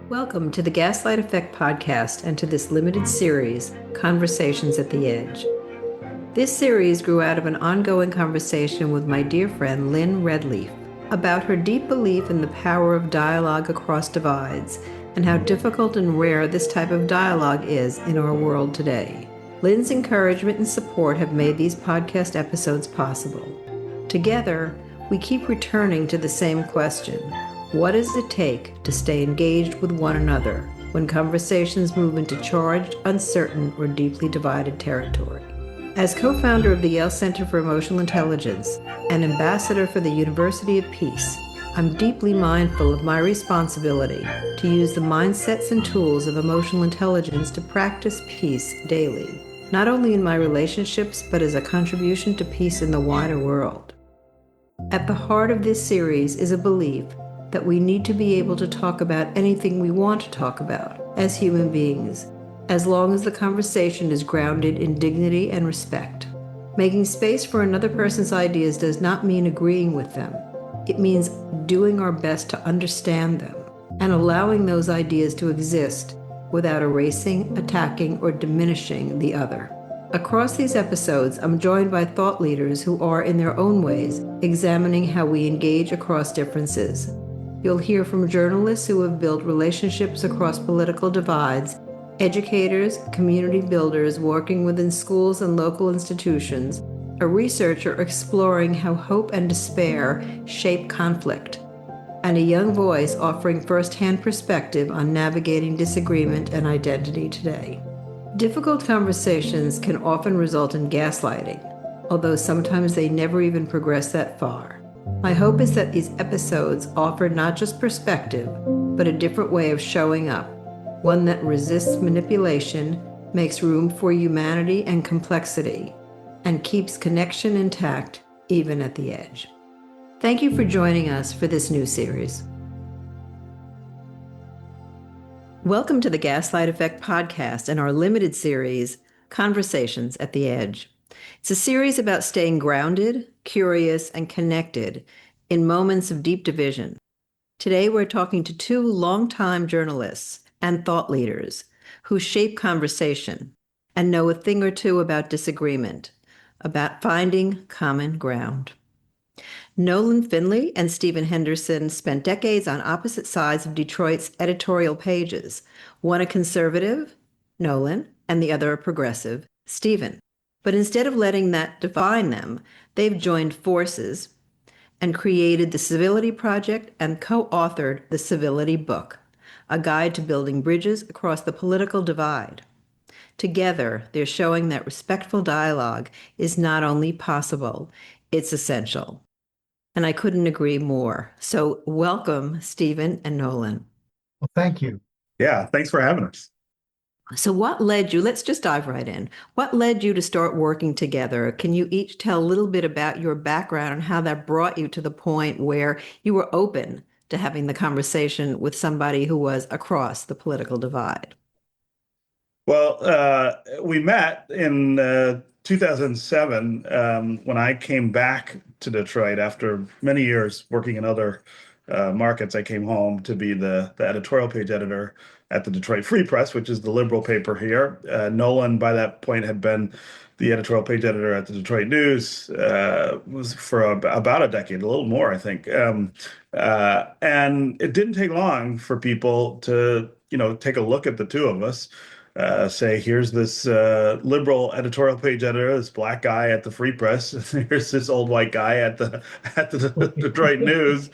Welcome to the Gaslight Effect Podcast and to this limited series, Conversations at the Edge. This series grew out of an ongoing conversation with my dear friend Lynn Redleaf about her deep belief in the power of dialogue across divides and how difficult and rare this type of dialogue is in our world today. Lynn's encouragement and support have made these podcast episodes possible. Together, we keep returning to the same question. What does it take to stay engaged with one another when conversations move into charged, uncertain, or deeply divided territory? As co-founder of the Yale Center for Emotional Intelligence and ambassador for the University of Peace, I'm deeply mindful of my responsibility to use the mindsets and tools of emotional intelligence to practice peace daily, not only in my relationships, but as a contribution to peace in the wider world. At the heart of this series is a belief that we need to be able to talk about anything we want to talk about as human beings, as long as the conversation is grounded in dignity and respect. Making space for another person's ideas does not mean agreeing with them. It means doing our best to understand them and allowing those ideas to exist without erasing, attacking, or diminishing the other. Across these episodes, I'm joined by thought leaders who are, in their own ways, examining how we engage across differences. You'll hear from journalists who have built relationships across political divides, educators, community builders working within schools and local institutions, a researcher exploring how hope and despair shape conflict, and a young voice offering first-hand perspective on navigating disagreement and identity today. Difficult conversations can often result in gaslighting, although sometimes they never even progress that far. My hope is that these episodes offer not just perspective, but a different way of showing up, one that resists manipulation, makes room for humanity and complexity, and keeps connection intact even at the edge. Thank you for joining us for this new series. Welcome to the Gaslight Effect Podcast and our limited series, Conversations at the Edge. It's a series about staying grounded, curious, and connected in moments of deep division. Today, we're talking to two longtime journalists and thought leaders who shape conversation and know a thing or two about disagreement, about finding common ground. Nolan Finley and Stephen Henderson spent decades on opposite sides of Detroit's editorial pages, one a conservative, Nolan, and the other a progressive, Stephen. But instead of letting that define them, they've joined forces and created the Civility Project and co-authored the Civility Book, a guide to building bridges across the political divide. Together, they're showing that respectful dialogue is not only possible, it's essential. And I couldn't agree more. So welcome, Stephen and Nolan. Well, thank you. Yeah, thanks for having us. So what led you, let's just dive right in. What led you to start working together? Can you each tell a little bit about your background and how that brought you to the point where you were open to having the conversation with somebody who was across the political divide? Well, we met in 2007 when I came back to Detroit after many years working in other markets. I came home to be the editorial page editor at the Detroit Free Press, which is the liberal paper here. Nolan, by that point, had been the editorial page editor at the Detroit News, was for about a decade, a little more, I think. And it didn't take long for people to, take a look at the two of us. Say, here's this liberal editorial page editor, this black guy at the Free Press. Here's this old white guy at the Detroit News.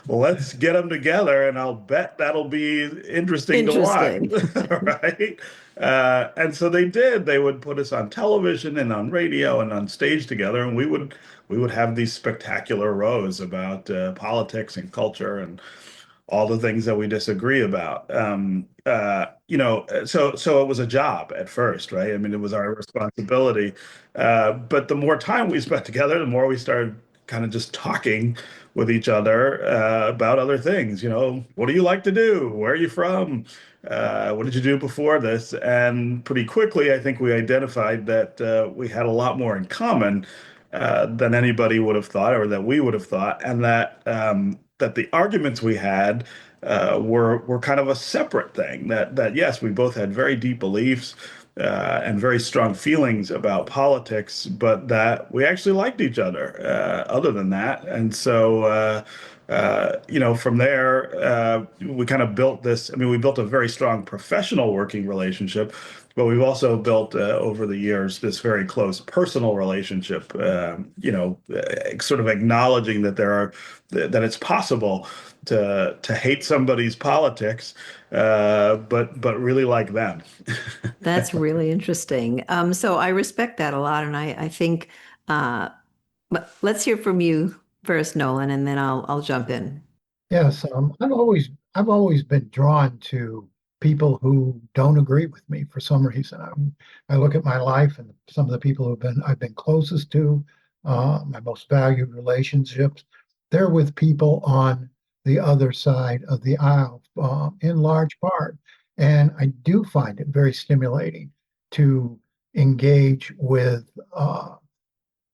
Let's get them together, and I'll bet that'll be interesting to watch, right? And so they did. They would put us on television and on radio and on stage together, and we would have these spectacular rows about politics and culture and all the things that we disagree about. So it was a job at first, right? I mean, it was our responsibility. But the more time we spent together, the more we started kind of just talking with each other about other things. What do you like to do? Where are you from? What did you do before this? And pretty quickly, I think we identified that we had a lot more in common than anybody would have thought, or that we would have thought, and that the arguments we had were kind of a separate thing. That yes, we both had very deep beliefs and very strong feelings about politics, but that we actually liked each other. Other than that, and so. From there, we kind of built this. I mean, we built a very strong professional working relationship, but we've also built over the years this very close personal relationship. Sort of acknowledging that it's possible to hate somebody's politics, but really like them. That's really interesting. So I respect that a lot, and I think but let's hear from you first, Nolan, and then I'll jump in. Yes, I've always been drawn to people who don't agree with me for some reason. I look at my life and some of the people I've been closest to, my most valued relationships. They're with people on the other side of the aisle, in large part, and I do find it very stimulating to engage with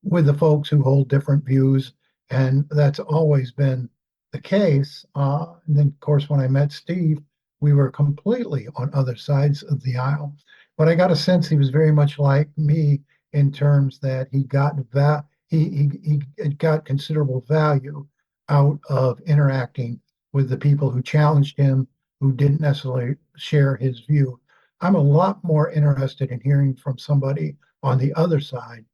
the folks who hold different views, and that's always been the case. And then, of course, when I met Steve, we were completely on other sides of the aisle. But I got a sense he was very much like me in terms that he got considerable value out of interacting with the people who challenged him, who didn't necessarily share his view. I'm a lot more interested in hearing from somebody on the other side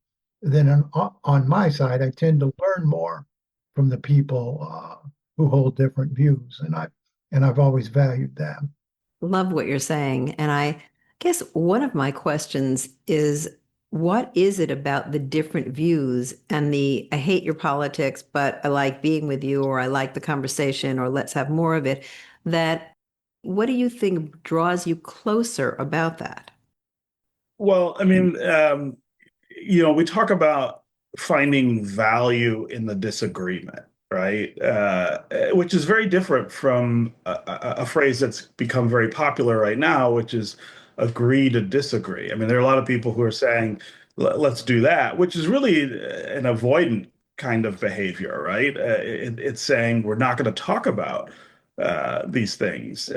than on my side. I tend to learn more from the people who hold different views, and I've always valued that. Love what you're saying. And I guess one of my questions is what is it about the different views and the I hate your politics, but I like being with you, or I like the conversation, or let's have more of it, that what do you think draws you closer about that? Well, I mean, we talk about finding value in the disagreement, right? Which is very different from a phrase that's become very popular right now, which is agree to disagree. I mean, there are a lot of people who are saying, Let's do that," which is really an avoidant kind of behavior, right? It's saying we're not going to talk about these things.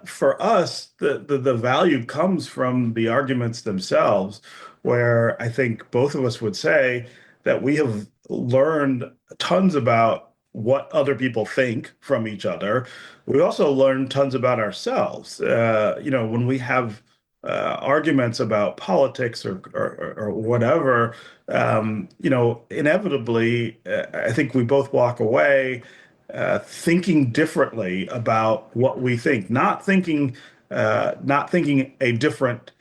For us, the value comes from the arguments themselves, where I think both of us would say that we have learned tons about what other people think from each other. We also learned tons about ourselves. When we have arguments about politics or whatever, inevitably, I think we both walk away thinking differently about what we think, not thinking a different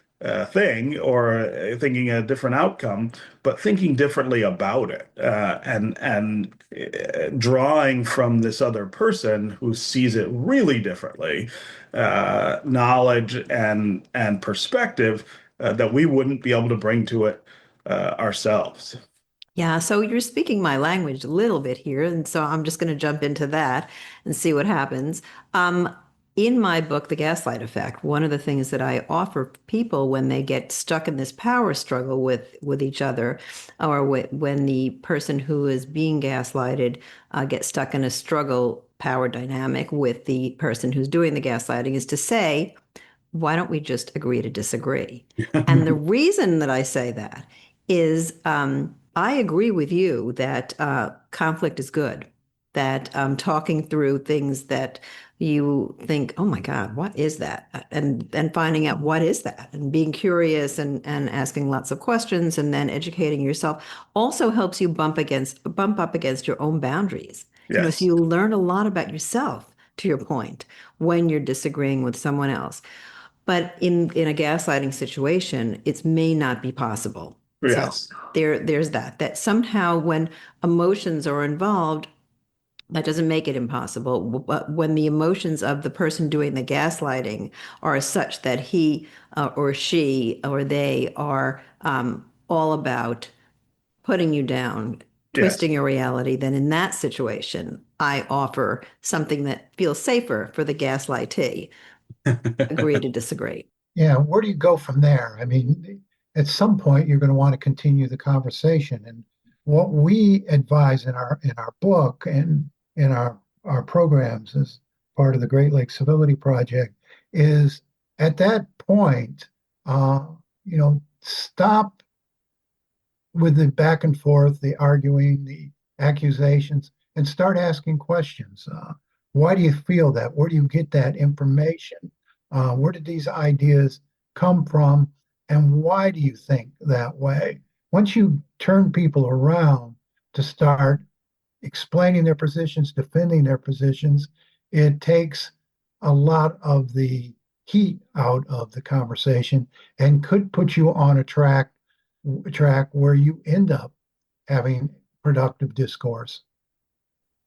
thing or thinking a different outcome, but thinking differently about it, and drawing from this other person who sees it really differently, knowledge and perspective that we wouldn't be able to bring to it ourselves. Yeah, so you're speaking my language a little bit here, and so I'm just going to jump into that and see what happens. In my book, The Gaslight Effect, one of the things that I offer people when they get stuck in this power struggle with each other, or when the person who is being gaslighted gets stuck in a struggle power dynamic with the person who's doing the gaslighting, is to say, why don't we just agree to disagree? And the reason that I say that is I agree with you that conflict is good, that talking through things that you think, oh my God, what is that? And finding out what is that and being curious and asking lots of questions and then educating yourself also helps you bump up against your own boundaries. So Yes. you learn a lot about yourself, to your point, when you're disagreeing with someone else. But in a gaslighting situation, it may not be possible. So Yes. there's that somehow when emotions are involved, that doesn't make it impossible. But when the emotions of the person doing the gaslighting are such that he or she or they are all about putting you down, Yes. twisting your reality, then in that situation, I offer something that feels safer for the gaslightee. Agree to disagree. Yeah, where do you go from there? I mean, at some point you're going to want to continue the conversation. And what we advise in our book and in our programs as part of the Great Lakes Civility Project, is at that point, stop with the back and forth, the arguing, the accusations, and start asking questions. Why do you feel that? Where do you get that information? Where did these ideas come from? And why do you think that way? Once you turn people around to start explaining their positions, defending their positions, it takes a lot of the heat out of the conversation and could put you on a track where you end up having productive discourse.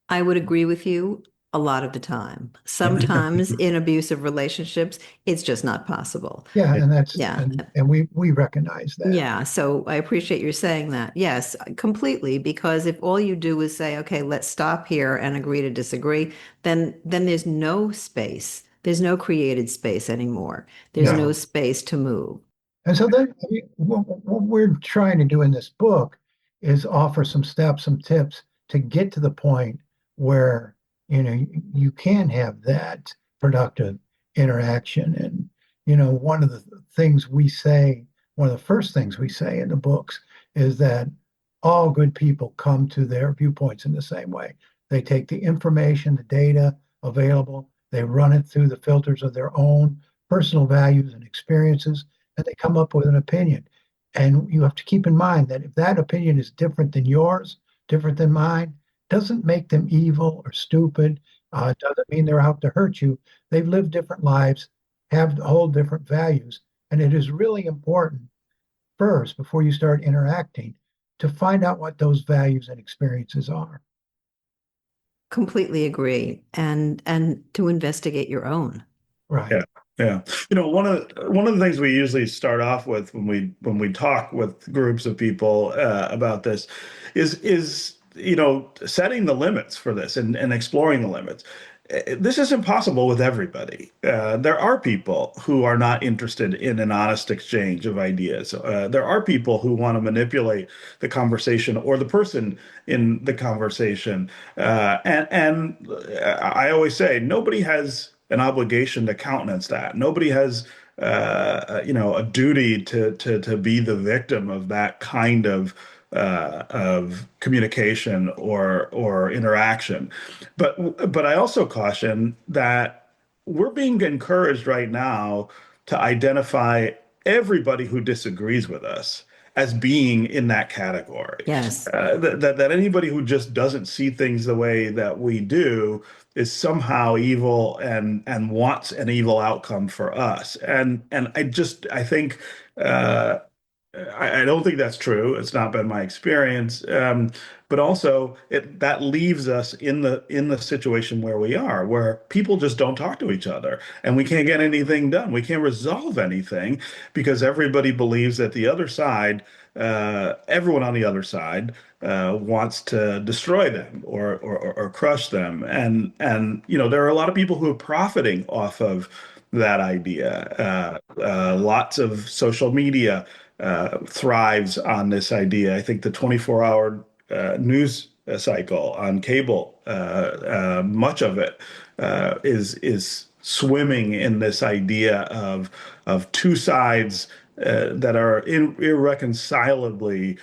I would agree with you a lot of the time. Sometimes in abusive relationships, it's just not possible. Yeah, and that's Yeah. and we recognize that. Yeah, so I appreciate you saying that. Yes, completely, because if all you do is say, okay, let's stop here and agree to disagree, then there's no space. There's no created space anymore. There's no space to move. And so then what we're trying to do in this book is offer some steps, some tips to get to the point where you can have that productive interaction. And one of the things we say, one of the first things we say in the books is that all good people come to their viewpoints in the same way. They take the information, the data available, they run it through the filters of their own personal values and experiences, and they come up with an opinion. And you have to keep in mind that if that opinion is different than yours, different than mine, doesn't make them evil or stupid. Doesn't mean they're out to hurt you. They've lived different lives, have whole different values. And it is really important first, before you start interacting, to find out what those values and experiences are. Completely agree. And to investigate your own. Right. Yeah. Yeah. One of the things we usually start off with when we talk with groups of people about this is setting the limits for this and exploring the limits. This is impossible with everybody. There are people who are not interested in an honest exchange of ideas. There are people who want to manipulate the conversation or the person in the conversation. And I always say nobody has an obligation to countenance that. Nobody has a duty to be the victim of that kind of communication or interaction. But I also caution that we're being encouraged right now to identify everybody who disagrees with us as being in that category. Yes. That anybody who just doesn't see things the way that we do is somehow evil and wants an evil outcome for us. And I think I don't think that's true. It's not been my experience. But also that leaves us in the situation where we are, where people just don't talk to each other and we can't get anything done. We can't resolve anything because everybody believes that the other side, everyone on the other side, wants to destroy them or crush them. And there are a lot of people who are profiting off of that idea. Lots of social media thrives on this idea. I think the 24-hour news cycle on cable, much of it is swimming in this idea of two sides that are irreconcilably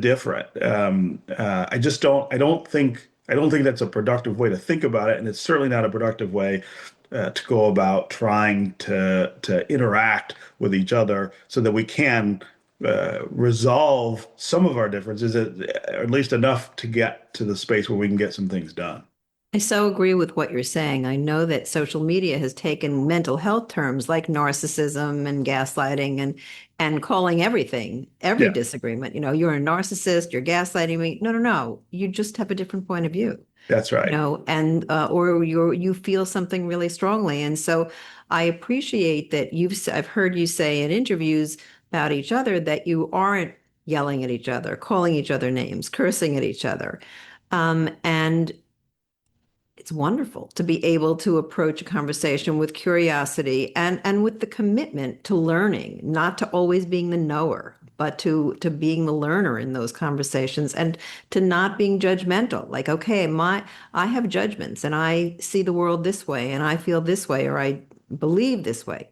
different. I don't think that's a productive way to think about it, and it's certainly not a productive way to go about trying to interact with each other so that we can resolve some of our differences, at least enough to get to the space where we can get some things done. I so agree with what you're saying. I know that social media has taken mental health terms like narcissism and gaslighting and calling every Yeah, disagreement. You're a narcissist, you're gaslighting me. No, no, no. You just have a different point of view. that's right. And or you feel something really strongly. And so I appreciate that I've heard you say in interviews about each other that you aren't yelling at each other, calling each other names, cursing at each other. And it's wonderful to be able to approach a conversation with curiosity and with the commitment to learning, not to always being the knower. but to being the learner in those conversations, and to not being judgmental. Like, okay, I have judgments and I see the world this way and I feel this way or I believe this way.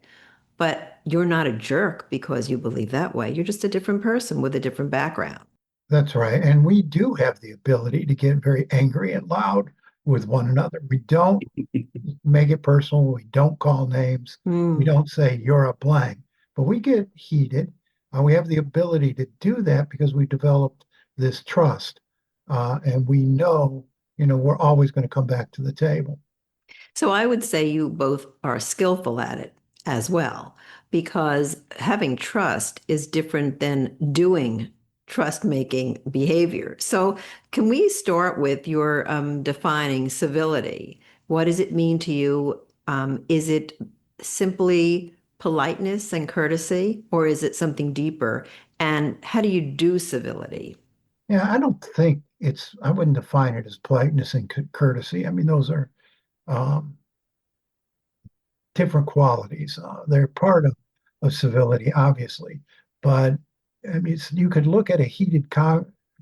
But you're not a jerk because you believe that way. You're just a different person with a different background. That's right. And we do have the ability to get very angry and loud with one another. We don't make it personal. We don't call names. We don't say you're a blank, but we get heated. We have the ability to do that because we developed this trust. And we know, we're always going to come back to the table. So I would say you both are skillful at it as well, because having trust is different than doing trust making behavior. So can we start with your defining civility? What does it mean to you? Is it simply politeness and courtesy, or is it something deeper? And how do you do civility? Yeah, I wouldn't define it as politeness and courtesy. I mean, those are um, different qualities. They're part of civility, obviously, but I mean, you could look at a heated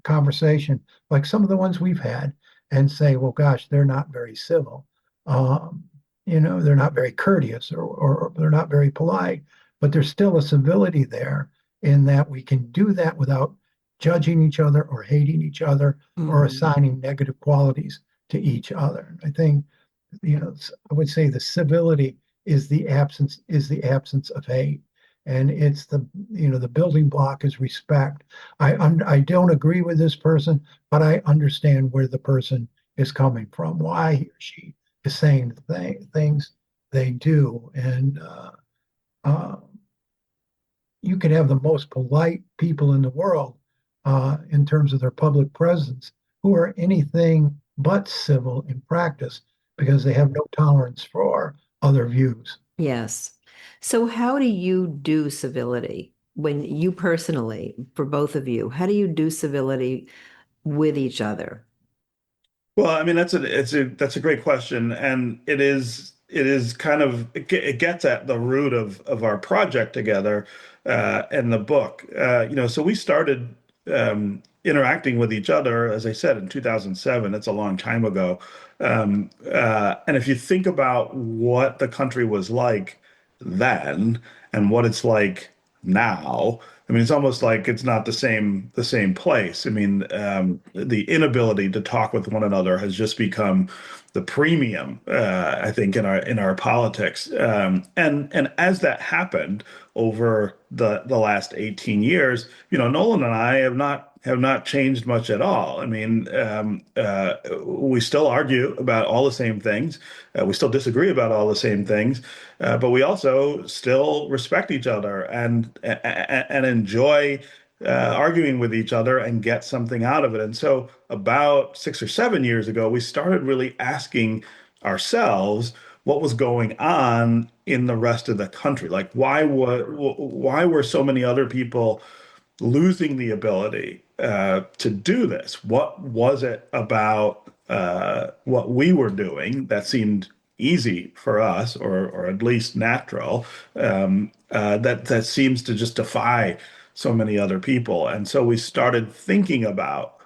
conversation like some of the ones we've had and say, well, gosh, they're not very civil. Um, they're not very courteous or they're not very polite, but there's still a civility there in that we can do that without judging each other or hating each other or assigning negative qualities to each other. I think, I would say the civility is the absence of hate, and it's the building block is respect. I don't agree with this person, but I understand where the person is coming from, why he or she is saying things they do, and uh, you could have the most polite people in the world in terms of their public presence who are anything but civil in practice because they have no tolerance for other views. Yes. So how do you do civility when you personally, for both of you, how do you do civility with each other? Well, I mean that's a great question, and it is kind of it gets at the root of our project together and the book. So we started interacting with each other, as I said, in 2007. It's a long time ago, and if you think about what the country was like then and what it's like now. I mean, it's almost like it's not the same place. I mean, the inability to talk with one another has just become the premium, I think, in our politics. And as that happened over the last 18 years, Nolan and I have not changed much at all. I mean, we still argue about all the same things. We still disagree about all the same things, but we also still respect each other and enjoy arguing with each other and get something out of it. And so, about 6 or 7 years ago, we started really asking ourselves what was going on in the rest of the country. Like, why were so many other people losing the ability to do this? What was it about what we were doing that seemed easy for us, or at least natural, that seems to just defy so many other people? And so we started thinking about,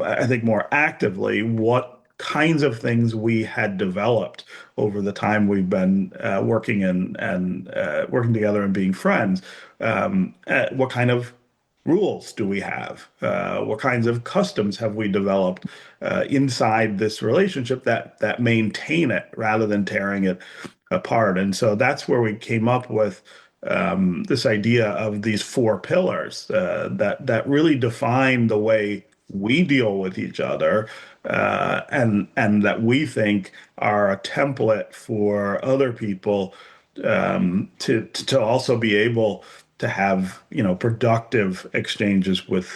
I think, more actively what kinds of things we had developed over the time we've been working and working together and being friends. What kind of rules do we have? What kinds of customs have we developed inside this relationship that maintain it rather than tearing it apart? And so that's where we came up with this idea of these four pillars that really define the way we deal with each other, and that we think are a template for other people to also be able to have productive exchanges with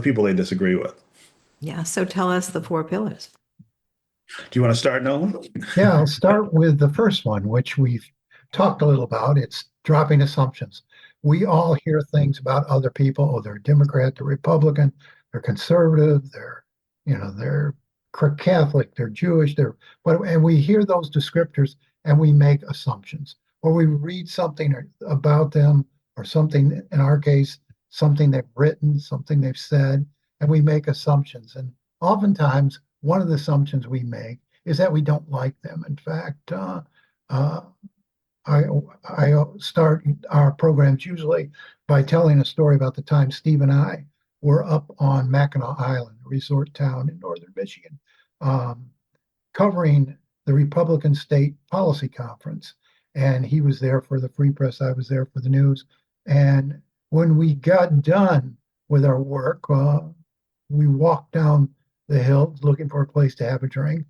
people they disagree with. Yeah. So tell us the four pillars. Do you want to start, Nolan? Yeah, I'll start with the first one, which we've talked a little about. It's dropping assumptions. We all hear things about other people. Oh, they're Democrat, they're Republican, they're conservative, they're Catholic, they're Jewish, and we hear those descriptors and we make assumptions, or we read something about them or something, in our case, something they've written, something they've said, and we make assumptions. And oftentimes, one of the assumptions we make is that we don't like them. In fact, uh, I start our programs usually by telling a story about the time Steve and I were up on Mackinac Island, a resort town in northern Michigan, um, covering the Republican State Policy Conference. And he was there for the Free Press, I was there for the news. And when we got done with our work, we walked down the hill looking for a place to have a drink.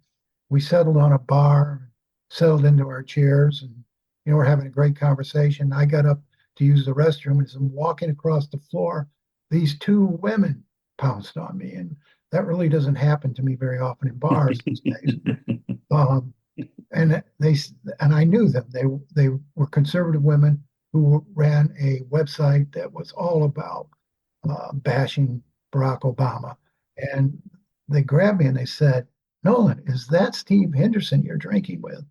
We settled on a bar, settled into our chairs, and we're having a great conversation. I got up to use the restroom, and as I'm walking across the floor, these two women pounced on me, and that really doesn't happen to me very often in bars these days. And I knew them. They were conservative women who ran a website that was all about bashing Barack Obama. And they grabbed me and they said, "Nolan, is that Steve Henderson you're drinking with?"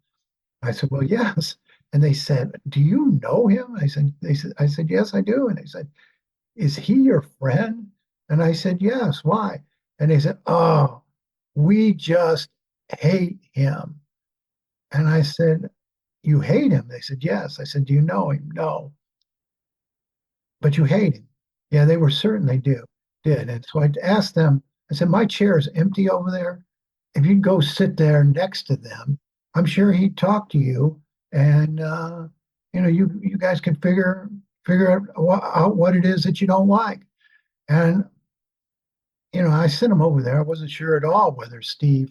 I said, "Well, yes." And they said, "Do you know him?" I said, "Yes, I do." And they said, "Is he your friend?" And I said, "Yes." "Why?" And they said, "Oh, we just hate him." And I said, "You hate him?" They said, "Yes." I said, "Do you know him?" "No." "But you hate him?" Yeah, they were certain they did. And so I asked them, I said, "My chair is empty over there. If you'd go sit there next to them, I'm sure he'd talk to you, and you guys can figure out what it is that you don't like." And I sent him over there. I wasn't sure at all whether Steve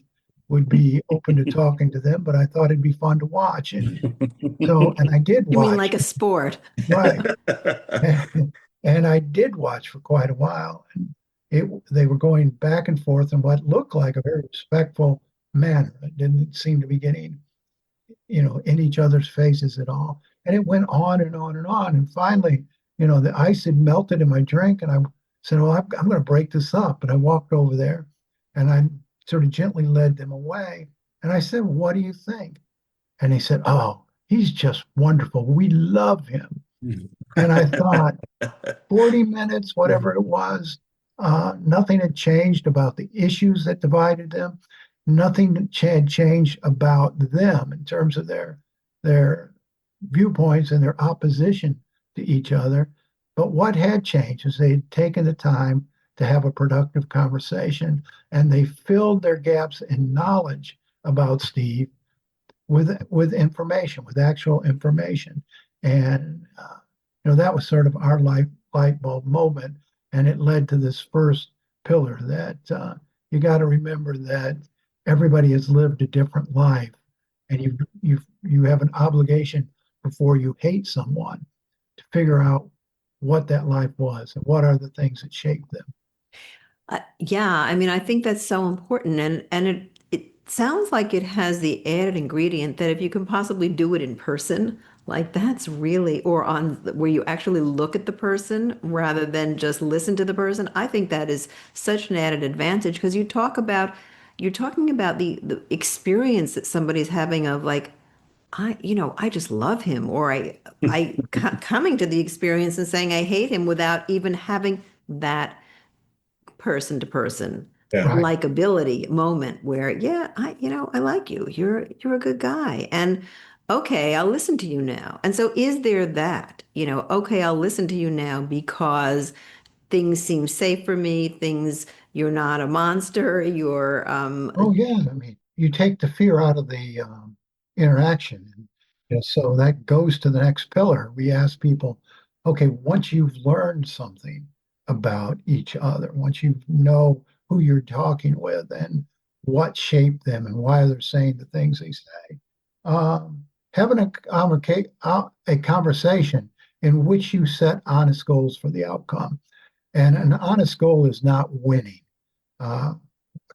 would be open to talking to them, but I thought it'd be fun to watch. And I did You mean watch. like a sport? Right. And I did watch for quite a while. And they were going back and forth in what looked like a very respectful manner. It didn't seem to be getting, in each other's faces at all. And it went on and on and on. And finally, the ice had melted in my drink. And I said, "Well, I'm going to break this up." And I walked over there and I sort of gently led them away. And I said, "What do you think?" And they said, "Oh, he's just wonderful. We love him." And I thought, 40 minutes, whatever it was, nothing had changed about the issues that divided them. Nothing had changed about them in terms of their viewpoints and their opposition to each other. But what had changed is they had taken the time to have a productive conversation, and they filled their gaps in knowledge about Steve with information, with actual information. And that was sort of our light bulb moment, and it led to this first pillar that you got to remember that everybody has lived a different life, and you have an obligation before you hate someone to figure out what that life was and what are the things that shaped them. Yeah, I mean, I think that's so important, and it sounds like it has the added ingredient that if you can possibly do it in person, like that's really, or on where you actually look at the person rather than just listen to the person. I think that is such an added advantage because you're talking about the experience that somebody's having of like, I just love him, or coming to the experience and saying I hate him without even having that person to person Yeah. Right. likability moment where, yeah, I like you. You're a good guy. And okay, I'll listen to you now. And so is there that, okay, I'll listen to you now because things seem safe for me, you're not a monster, you're Oh yeah, I mean, you take the fear out of the interaction, and so that goes to the next pillar. We ask people, okay, once you've learned something about each other, once you know who you're talking with and what shaped them and why they're saying the things they say, having a conversation in which you set honest goals for the outcome. And an honest goal is not winning. Uh,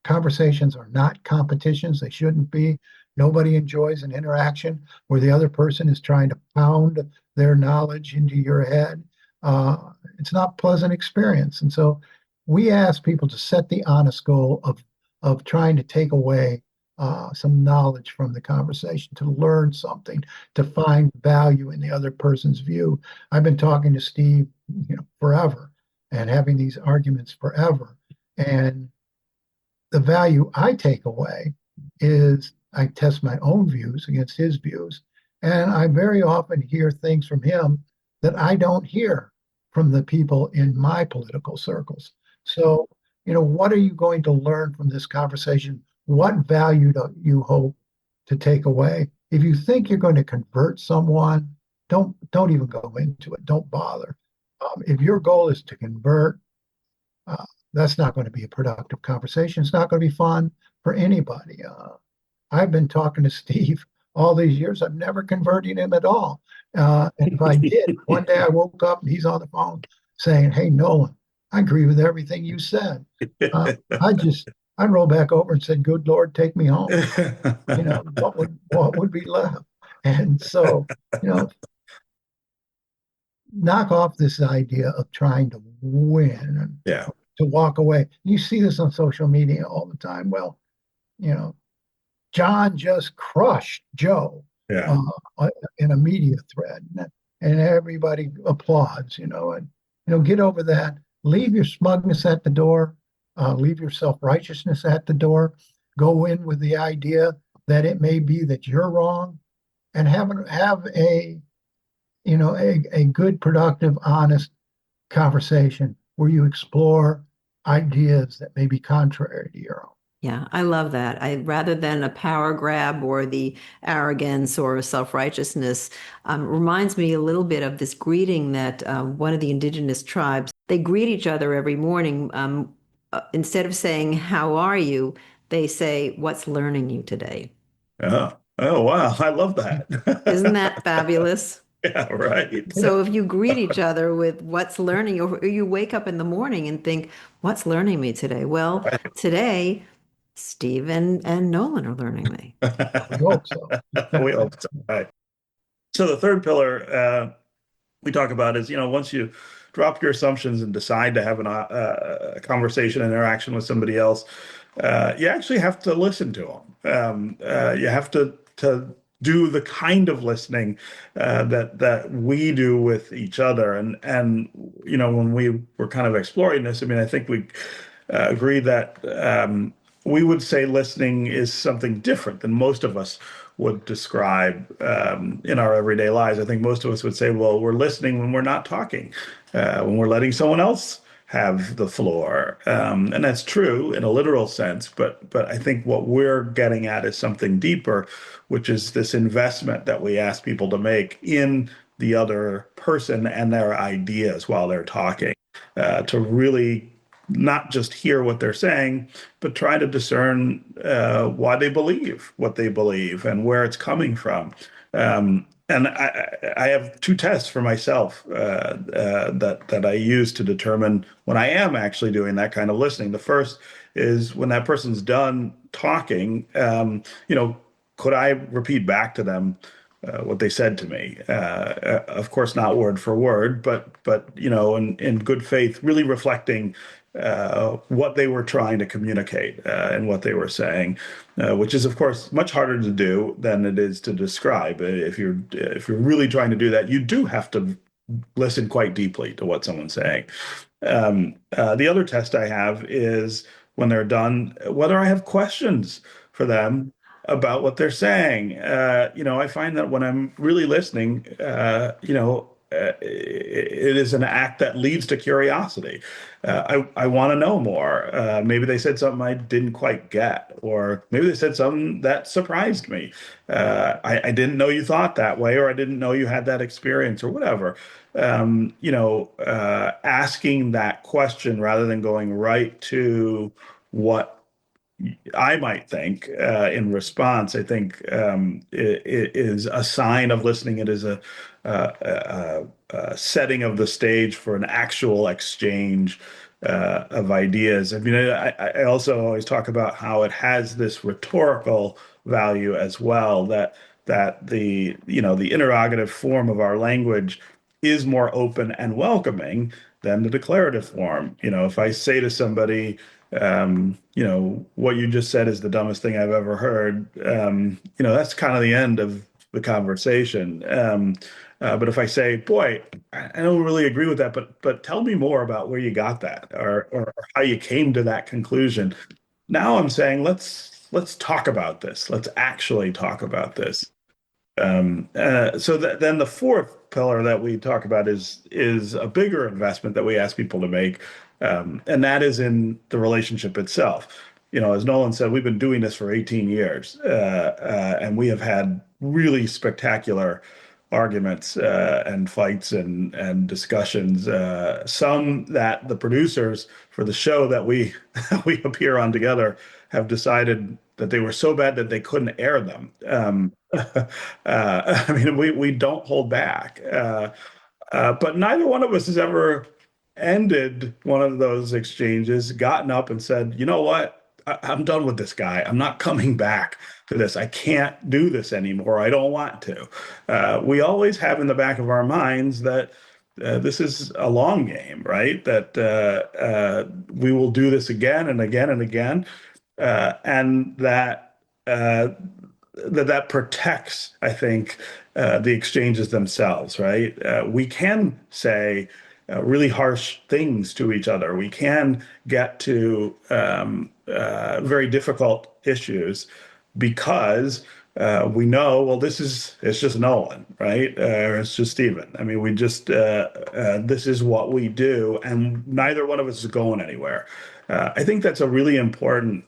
Conversations are not competitions. They shouldn't be. Nobody enjoys an interaction where the other person is trying to pound their knowledge into your head. It's not a pleasant experience. And so we ask people to set the honest goal of trying to take away some knowledge from the conversation, to learn something, to find value in the other person's view. I've been talking to Steve, forever, and having these arguments forever. And the value I take away is I test my own views against his views. And I very often hear things from him that I don't hear from the people in my political circles. So, what are you going to learn from this conversation? What value do you hope to take away? If you think you're going to convert someone, don't even go into it. Don't bother. If your goal is to convert, uh, that's not going to be a productive conversation. It's not going to be fun for anybody. I've been talking to Steve all these years. I've never converted him at all. And if I did, one day I woke up and he's on the phone saying, "Hey, Nolan, I agree with everything you said." I rolled back over and said, "Good Lord, take me home." What would be left? And so, knock off this idea of trying to win and Yeah. to walk away. You see this on social media all the time. Well, John just crushed Joe Yeah. in a media thread, and everybody applauds. Get over that. Leave your smugness at the door. Leave your self-righteousness at the door. Go in with the idea that it may be that you're wrong, and have a good, productive, honest conversation where you explore ideas that may be contrary to your own. Yeah, I love that. Rather than a power grab or the arrogance or self-righteousness, reminds me a little bit of this greeting that one of the indigenous tribes, they greet each other every morning. Instead of saying, "How are you?" they say, "What's learning you today?" Oh, wow. I love that. Isn't that fabulous? Yeah, right. So if you greet each other with "What's learning," or you wake up in the morning and think, "What's learning me today?" Well, Right. today, Steve and Nolan are learning me. We hope so. We hope so. Right. So the third pillar we talk about is, once you drop your assumptions and decide to have a conversation, interaction with somebody else, you actually have to listen to them. You have to do the kind of listening that we do with each other. And when we were kind of exploring this, I mean, I think we agree that we would say listening is something different than most of us would describe in our everyday lives. I think most of us would say, well, we're listening when we're not talking, when we're letting someone else have the floor. And that's true in a literal sense, but I think what we're getting at is something deeper, which is this investment that we ask people to make in the other person and their ideas while they're talking, to really not just hear what they're saying, but try to discern why they believe what they believe and where it's coming from. And I have two tests for myself that I use to determine when I am actually doing that kind of listening. The first is when that person's done talking, could I repeat back to them what they said to me? Of course, not word for word, but in good faith, really reflecting what they were trying to communicate and what they were saying, which is, of course, much harder to do than it is to describe. If you're really trying to do that, you do have to listen quite deeply to what someone's saying. The other test I have is when they're done, whether I have questions for them about what they're saying. I find that when I'm really listening, it is an act that leads to curiosity. I want to know more. Maybe they said something I didn't quite get, or maybe they said something that surprised me. I didn't know you thought that way, or I didn't know you had that experience, or whatever. Asking that question rather than going right to what I might think in response, I think it is a sign of listening. It is a setting of the stage for an actual exchange of ideas. I mean, I also always talk about how it has this rhetorical value as well, that the interrogative form of our language is more open and welcoming than the declarative form. If I say to somebody, What you just said is the dumbest thing I've ever heard. That's kind of the end of the conversation. But if I say, boy, I don't really agree with that, but tell me more about where you got that, or how you came to that conclusion. Now I'm saying let's talk about this. Let's actually talk about this. Then the fourth pillar that we talk about is a bigger investment that we ask people to make, and that is in the relationship itself. As Nolan said, we've been doing this for 18 years, and we have had really spectacular arguments and fights and discussions. Some that the producers for the show that we we appear on together have decided that they were so bad that they couldn't air them. I mean, we don't hold back. But neither one of us has ever ended one of those exchanges, gotten up and said, you know what? I'm done with this guy. I'm not coming back to this. I can't do this anymore. I don't want to. We always have in the back of our minds that this is a long game, right? That we will do this again and again and again, and that protects, I think, the exchanges themselves, right? We can say really harsh things to each other. We can get to very difficult issues because we know, well, it's just Nolan, right? Or it's just Stephen. I mean, this is what we do, and neither one of us is going anywhere. I think that's a really important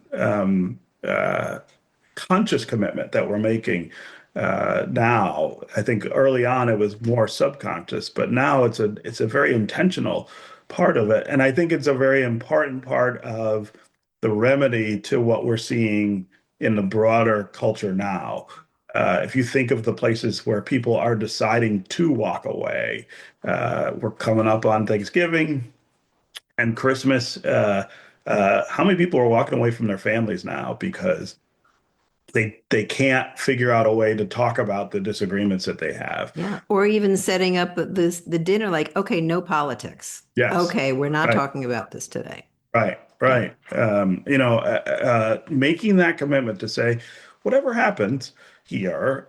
conscious commitment that we're making now. I think early on it was more subconscious, but now it's a very intentional part of it, and I think it's a very important part of the remedy to what we're seeing in the broader culture now. If you think of the places where people are deciding to walk away, we're coming up on Thanksgiving and Christmas. How many people are walking away from their families now because they can't figure out a way to talk about the disagreements that they have? Yeah. Or even setting up the dinner, like, okay, no politics. Yes. Okay, we're not Right. talking about this today. Right, right. Making that commitment to say, whatever happens here,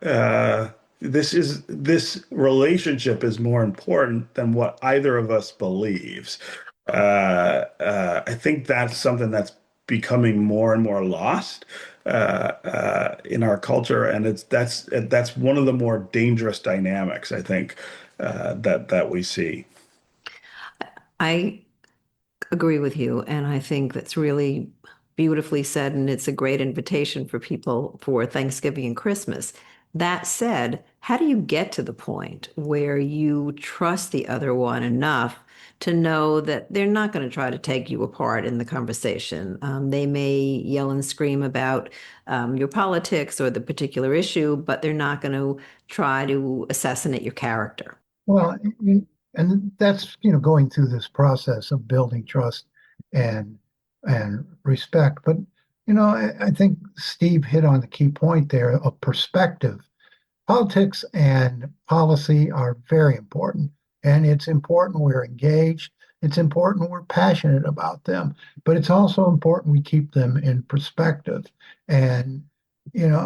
this relationship is more important than what either of us believes. I think that's something that's becoming more and more lost in our culture, and that's one of the more dangerous dynamics, I think, that we see. I agree with you. And I think that's really beautifully said. And it's a great invitation for people for Thanksgiving and Christmas. That said, how do you get to the point where you trust the other one enough to know that they're not going to try to take you apart in the conversation? They may yell and scream about your politics or the particular issue, but they're not going to try to assassinate your character. Well, and that's, going through this process of building trust and respect. But, I think Steve hit on the key point there of perspective. Politics and policy are very important, and it's important we're engaged. It's important we're passionate about them, but it's also important we keep them in perspective. And, you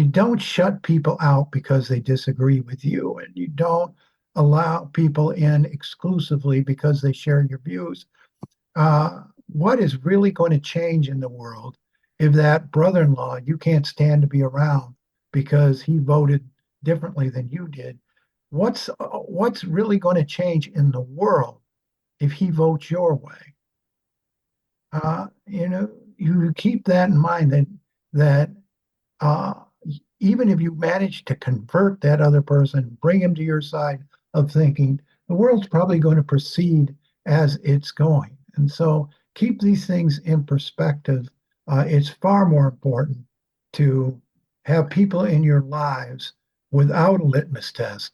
don't shut people out because they disagree with you, and you don't allow people in exclusively because they share your views. What is really going to change in the world if that brother-in-law you can't stand to be around because he voted differently than you did? What's really going to change in the world if he votes your way? You keep that in mind, that uh, even if you manage to convert that other person, bring him to your side of thinking, the world's probably going to proceed as it's going. And so keep these things in perspective. It's far more important to have people in your lives without a litmus test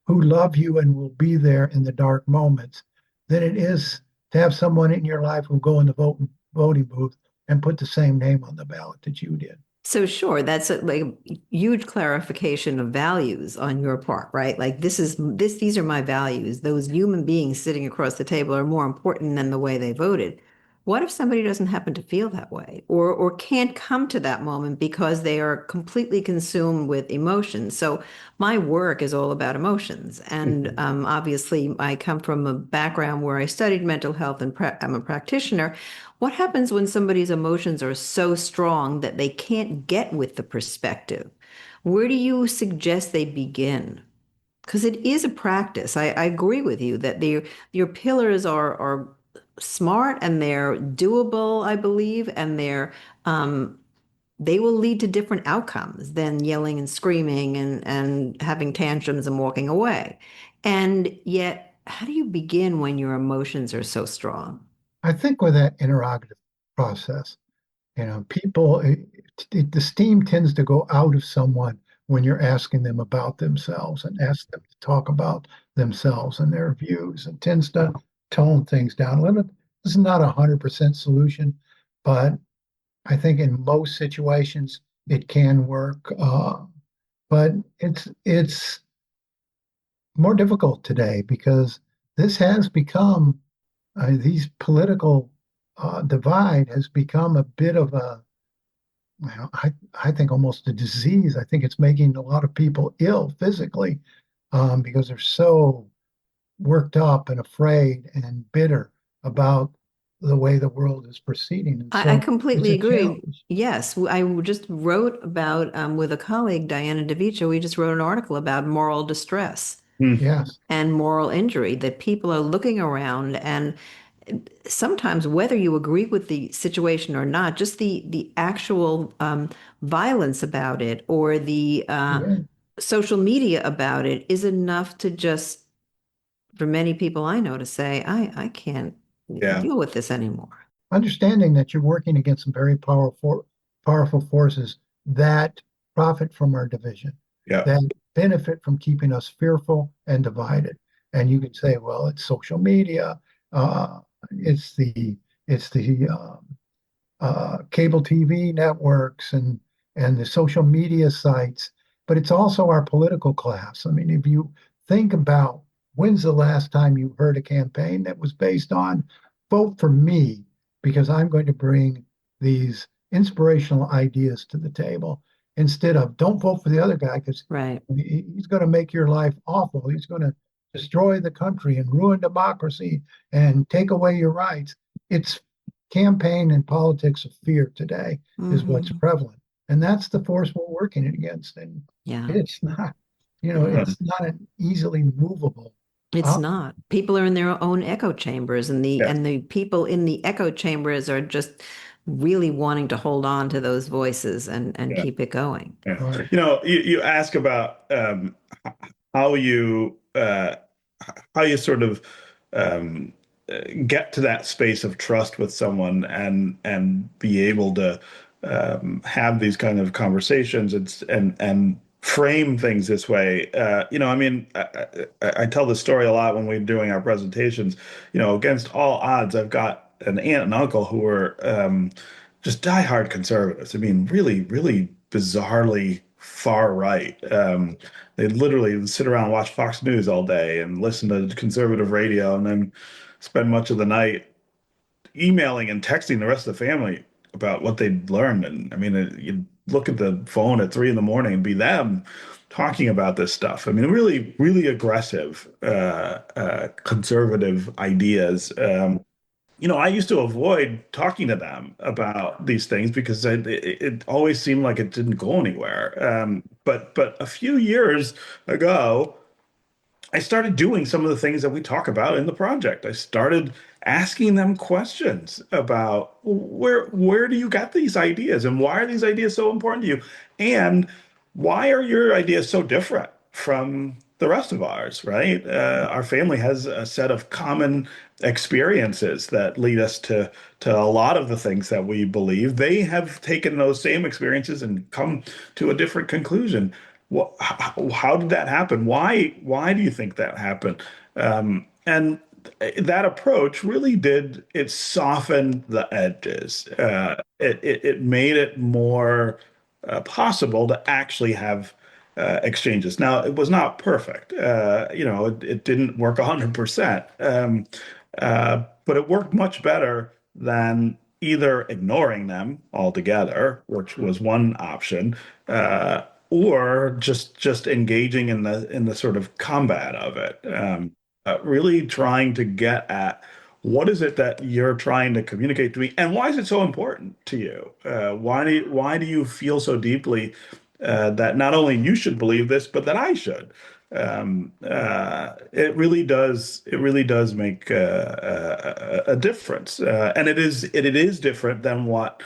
who love you and will be there in the dark moments than it is to have someone in your life who go in the voting booth and put the same name on the ballot that you did. So sure, that's like a huge clarification of values on your part, right? Like these are my values. Those human beings sitting across the table are more important than the way they voted. What if somebody doesn't happen to feel that way or can't come to that moment because they are completely consumed with emotions? So my work is all about emotions. And Mhm. obviously I come from a background where I studied mental health and I'm a practitioner. What happens when somebody's emotions are so strong that they can't get with the perspective? Where do you suggest they begin? Because it is a practice. I agree with you that your pillars are smart and they're doable, I believe, and they will lead to different outcomes than yelling and screaming and having tantrums and walking away. And yet, how do you begin when your emotions are so strong? I think with that interrogative process, people, the steam tends to go out of someone when you're asking them about themselves and ask them to talk about themselves and their views and tends to tone things down a little bit. This is not 100% solution, but I think in most situations it can work. But it's more difficult today because this has become these political divide has become a bit of a well, I think almost a disease. I think it's making a lot of people ill physically because they're so worked up and afraid and bitter about the way the world is proceeding. And I so it's completely a agree. challenge. Yes, I just wrote about with a colleague, Diana DeVicio, we just wrote an article about moral distress Hmm. Yes, and moral injury, that people are looking around and sometimes whether you agree with the situation or not, just the actual violence about it or the yeah. social media about it is enough to just, for many people I know, to say, I can't Yeah. deal with this anymore. Understanding that you're working against some very powerful forces that profit from our division, Yeah. that benefit from keeping us fearful and divided. And you could say, well, it's social media, uh, it's the cable TV networks and the social media sites, but it's also our political class. I mean, if you think about when's the last time you heard a campaign that was based on vote for me because I'm going to bring these inspirational ideas to the table instead of don't vote for the other guy because Right. he's going to make your life awful. He's going to destroy the country and ruin democracy and take away your rights. It's campaign and politics of fear today is what's Hmm. prevalent. And that's the force we're working against. And Yeah. it's not, Yeah. it's not an easily movable. It's Uh, not. People are in their own echo chambers, and the Yeah. and the people in the echo chambers are just really wanting to hold on to those voices and Yeah. keep it going. Yeah. right. You ask about how you uh, how you sort of um, get to that space of trust with someone and be able to have these kind of conversations and frame things this way. I mean, I tell this story a lot when we're doing our presentations. Against all odds, I've got an aunt and uncle who are just diehard conservatives. I mean, really, really bizarrely far right. They literally sit around and watch Fox News all day and listen to conservative radio and then spend much of the night emailing and texting the rest of the family about what they'd learned. And I mean, you look at the phone at 3 in the morning and be them talking about this stuff. I mean, really, really aggressive, conservative ideas. I used to avoid talking to them about these things because it always seemed like it didn't go anywhere. But a few years ago, I started doing some of the things that we talk about in the project. I started asking them questions about where do you get these ideas and why are these ideas so important to you? And why are your ideas so different from the rest of ours, right? Our family has a set of common experiences that lead us to a lot of the things that we believe. They have taken those same experiences and come to a different conclusion. How did that happen? Why do you think that happened? And that approach really did it softened the edges. It made it more possible to actually have exchanges. Now, it was not perfect. It didn't work 100%, but it worked much better than either ignoring them altogether, which was one option, or just engaging in the sort of combat of it. Really trying to get at what is it that you're trying to communicate to me, and why is it so important to you? Why do you feel so deeply that not only you should believe this, but that I should? It really does make a difference, and it is different than what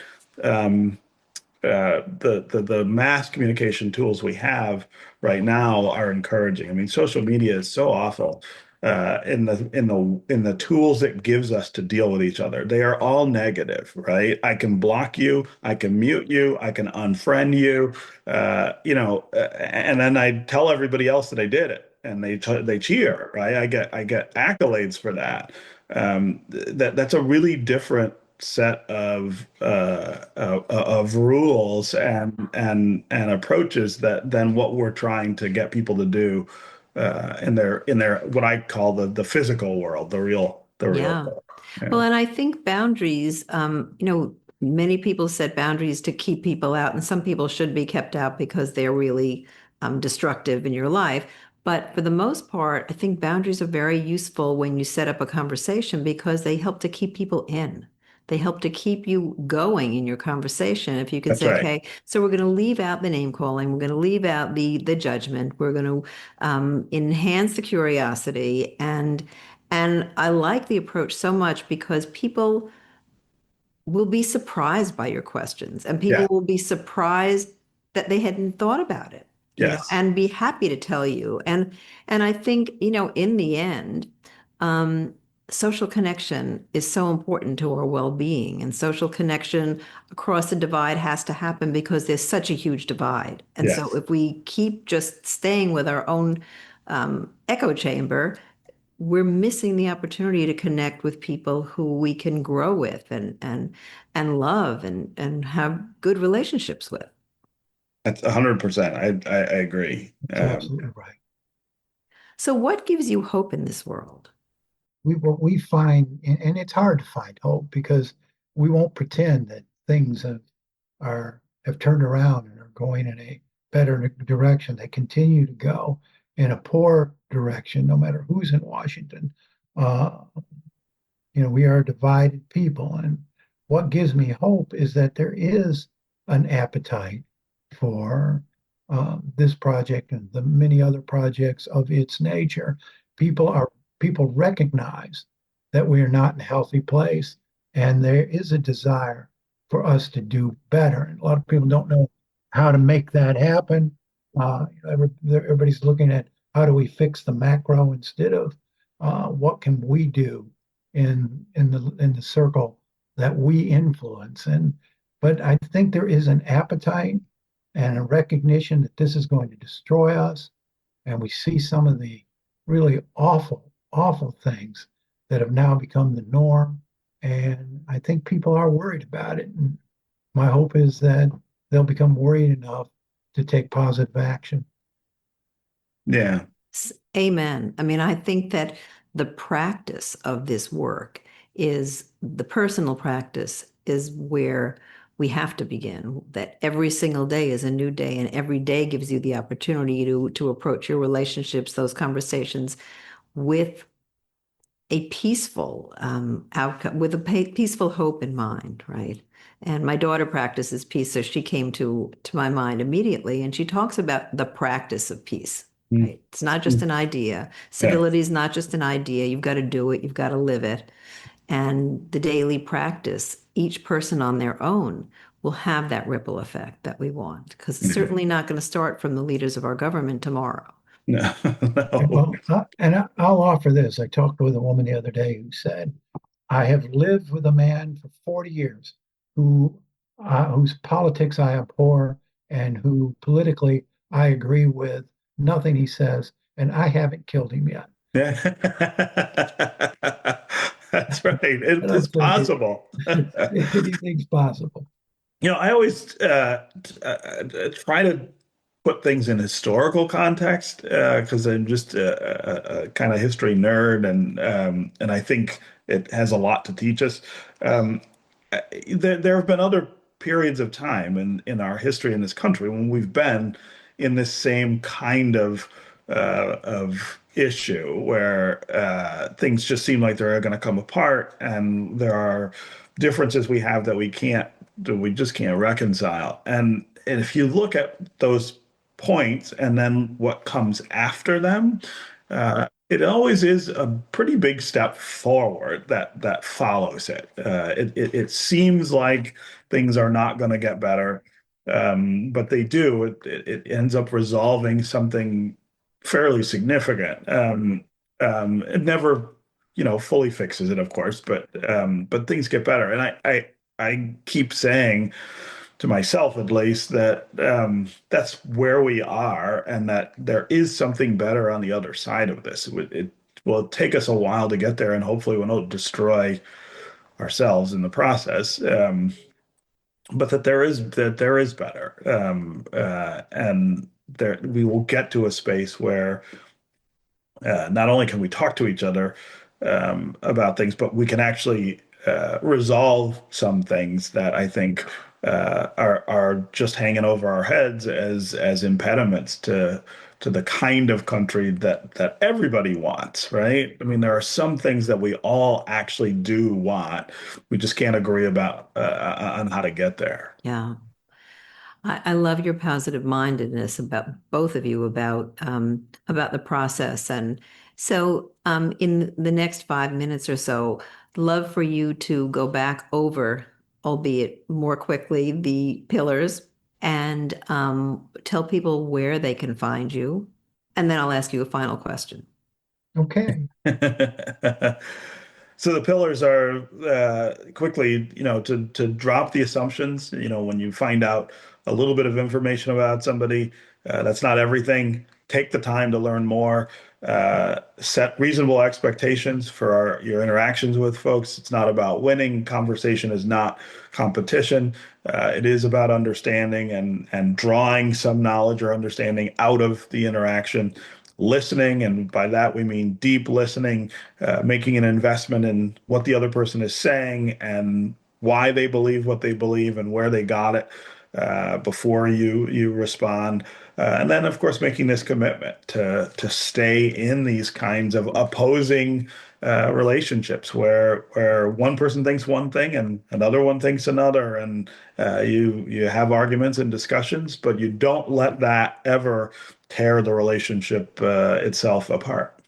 the mass communication tools we have right now are encouraging. I mean, social media is so awful in the tools it gives us to deal with each other. They are all negative, right? I can block you, I can mute you, I can unfriend you, and then I tell everybody else that I did it, and they cheer, right? I get accolades for that. That's a really different set of rules and approaches than what we're trying to get people to do in their what I call the physical world, the real Yeah. world. Well, Yeah, and I think boundaries, many people set boundaries to keep people out, and some people should be kept out because they're really destructive in your life. But for the most part, I think boundaries are very useful when you set up a conversation because they help to keep people in. They help to keep you going in your conversation. If you can that's say, right. okay, so we're going to leave out the name calling, we're going to leave out the judgment, we're going to enhance the curiosity, and I like the approach so much because people will be surprised by your questions and people Yeah. will be surprised that they hadn't thought about it, Yes. and be happy to tell you. And I think, in the end, um, social connection is so important to our well-being, and social connection across the divide has to happen because there's such a huge divide. And so Yes. if we keep just staying with our own echo chamber, we're missing the opportunity to connect with people who we can grow with and love and have good relationships with. That's 100%. I agree. That's absolutely right. So what gives you hope in this world? What we find, and it's hard to find hope because we won't pretend that things have turned around and are going in a better direction. They continue to go in a poor direction, no matter who's in Washington. Uh, we are a divided people, and what gives me hope is that there is an appetite for this project and the many other projects of its nature. People are people recognize that we are not in a healthy place, and there is a desire for us to do better. And a lot of people don't know how to make that happen. Everybody's looking at how do we fix the macro instead of what can we do in the circle that we influence. But I think there is an appetite and a recognition that this is going to destroy us. And we see some of the really awful, awful things that have now become the norm. And I think people are worried about it. And my hope is that they'll become worried enough to take positive action. Yeah. Amen. I mean, I think that the practice of this work is the personal practice is where we have to begin. That every single day is a new day, and every day gives you the opportunity to approach your relationships, those conversations with a peaceful outcome, with a peaceful hope in mind, right? And my daughter practices peace, so she came to my mind immediately, and she talks about the practice of peace, Mm. right? It's not just an idea. Yeah. Civility is not just an idea. You've got to do it. You've got to live it. And the daily practice, each person on their own will have that ripple effect that we want, because it's Yeah. certainly not going to start from the leaders of our government tomorrow. No. No. Well, I'll offer this. I talked with a woman the other day who said, I have lived with a man for 40 years whose politics I abhor and who politically I agree with nothing he says, and I haven't killed him yet. Yeah. That's right. I It's don't think possible. anything's possible. I always try to put things in historical context because I'm just a kind of history nerd, and I think it has a lot to teach us. Um, there have been other periods of time in our history in this country when we've been in this same kind of issue where things just seem like they're going to come apart, and there are differences we have that we just can't reconcile. And if you look at those points and then what comes after them, it always is a pretty big step forward that follows it. It seems like things are not going to get better, but they do. It ends up resolving something fairly significant. It never, fully fixes it, of course, but things get better. And I keep saying to myself at least that that's where we are, and that there is something better on the other side of this. It will take us a while to get there, and hopefully we won't destroy ourselves in the process. But that there is better, and there we will get to a space where not only can we talk to each other about things, but we can actually resolve some things that I think are just hanging over our heads as impediments to the kind of country that everybody wants, right? I mean, there are some things that we all actually do want. We just can't agree about on how to get there. Yeah. I love your positive mindedness about both of you about the process. And so in the next 5 minutes or so, love for you to go back over, albeit more quickly, the pillars and tell people where they can find you. And then I'll ask you a final question. Okay. So the pillars are quickly, to drop the assumptions. When you find out a little bit of information about somebody, that's not everything. Take the time to learn more. Set reasonable expectations for your interactions with folks. It's not about winning. Conversation is not competition. It is about understanding and drawing some knowledge or understanding out of the interaction. Listening, and by that we mean deep listening, making an investment in what the other person is saying and why they believe what they believe and where they got it before you respond. And then, of course, making this commitment to stay in these kinds of opposing relationships where one person thinks one thing and another one thinks another, and you have arguments and discussions, but you don't let that ever tear the relationship itself apart.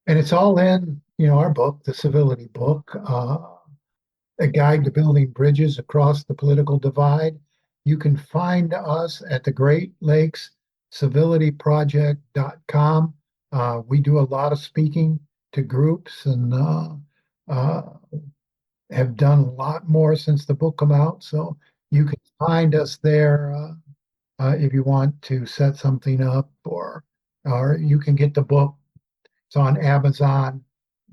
And it's all in, our book, the Civility Book, A Guide to Building Bridges Across the Political Divide. You can find us at the Great Lakes Civility Project.com. We do a lot of speaking to groups and uh, have done a lot more since the book come out. So you can find us there if you want to set something up, or you can get the book. It's on Amazon.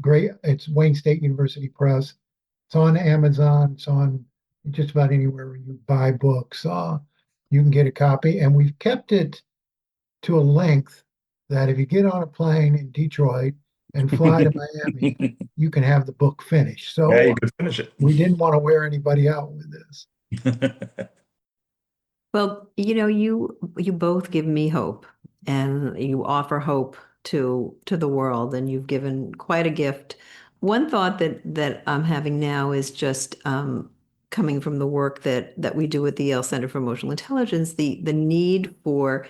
Great. It's Wayne State University Press. It's on Amazon. It's on just about anywhere where you buy books. You can get a copy, and we've kept it to a length that if you get on a plane in Detroit and fly to Miami, you can have the book finished. Yeah, So you could finish it. we didn't want to wear anybody out with this. Well, you both give me hope, and you offer hope to the world, and you've given quite a gift. One thought that I'm having now is just coming from the work that we do at the Yale Center for Emotional Intelligence, the need for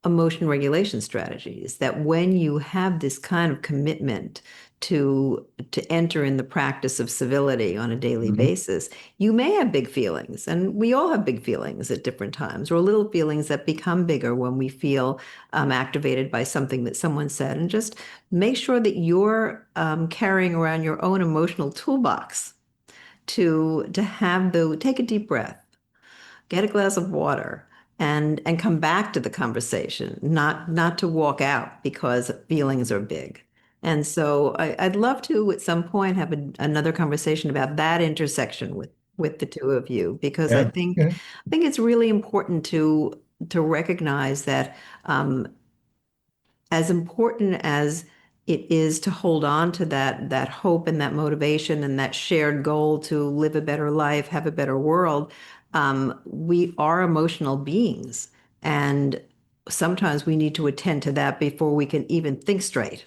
emotion regulation strategies, that when you have this kind of commitment to enter in the practice of civility on a daily Mhm. basis, you may have big feelings, and we all have big feelings at different times, or little feelings that become bigger when we feel activated by something that someone said. And just make sure that you're carrying around your own emotional toolbox to have take a deep breath, get a glass of water, and come back to the conversation, not to walk out because feelings are big. And so I'd love to at some point have another conversation about that intersection with the two of you, because I Yeah. think Yeah. I think it's really important to recognize that as important as it is to hold on to that hope and that motivation and that shared goal to live a better life, have a better world, we are emotional beings, and sometimes we need to attend to that before we can even think straight.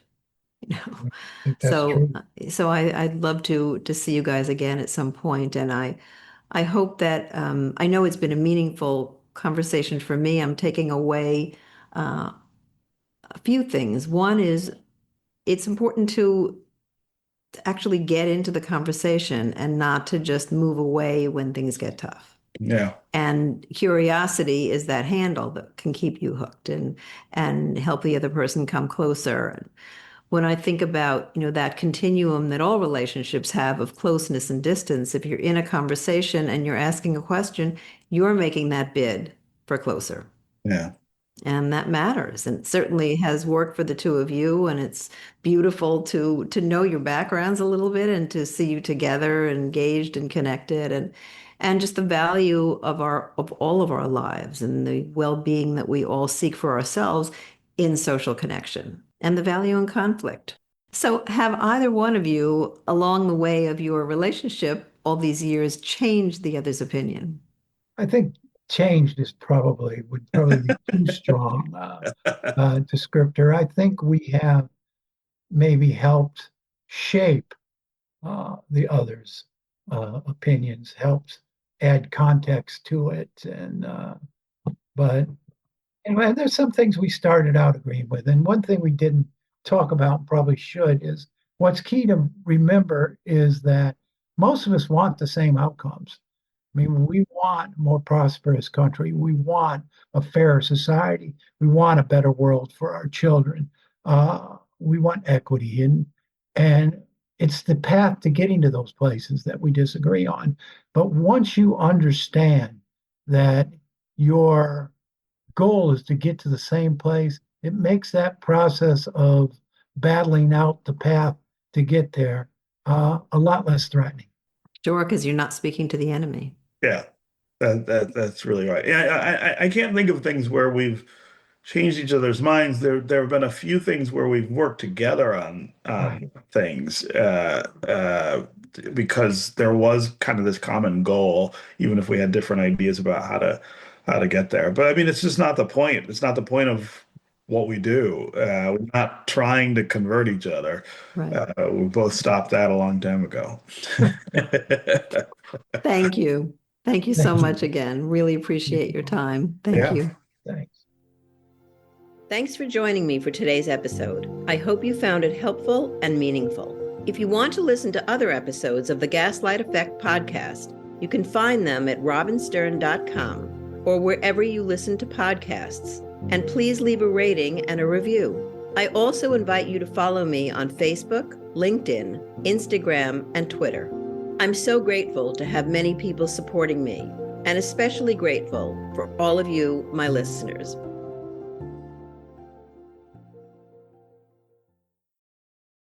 You know, I think that's so true. I'd love to see you guys again at some point, and I hope that I know it's been a meaningful conversation for me. I'm taking away a few things. One is it's important to actually get into the conversation and not to just move away when things get tough. Yeah. And curiosity is that handle that can keep you hooked and help the other person come closer. When I think about, that continuum that all relationships have of closeness and distance, if you're in a conversation and you're asking a question, you're making that bid for closer. Yeah. And that matters, and it certainly has worked for the two of you, and it's beautiful to know your backgrounds a little bit and to see you together, engaged and connected, and just the value of all of our lives and the well-being that we all seek for ourselves in social connection and the value in conflict. So have either one of you along the way of your relationship all these years changed the other's opinion? I think changed would probably be too strong descriptor. I think we have maybe helped shape the others' opinions, helped add context to it, but and there's some things we started out agreeing with, and one thing we didn't talk about, and probably should, is what's key to remember is that most of us want the same outcomes. I mean, we want a more prosperous country. We want a fairer society. We want a better world for our children. We want equity, and it's the path to getting to those places that we disagree on. But once you understand that your goal is to get to the same place, it makes that process of battling out the path to get there a lot less threatening. Sure, because you're not speaking to the enemy. Yeah. That's really right. Yeah, I can't think of things where we've changed each other's minds. There have been a few things where we've worked together on Right. things because there was kind of this common goal, even if we had different ideas about how to get there. But I mean, it's just not the point. It's not the point of what we do. We're not trying to convert each other. Right. We both stopped that a long time ago. Thank you. Thank you so Thank much you. again. Really appreciate your time. Thank Yeah. you. Thanks. Thanks for joining me for today's episode. I hope you found it helpful and meaningful. If you want to listen to other episodes of the Gaslight Effect Podcast, you can find them at robinstern.com or wherever you listen to podcasts. And please leave a rating and a review. I also invite you to follow me on Facebook, LinkedIn, Instagram, and Twitter. I'm so grateful to have many people supporting me, and especially grateful for all of you, my listeners.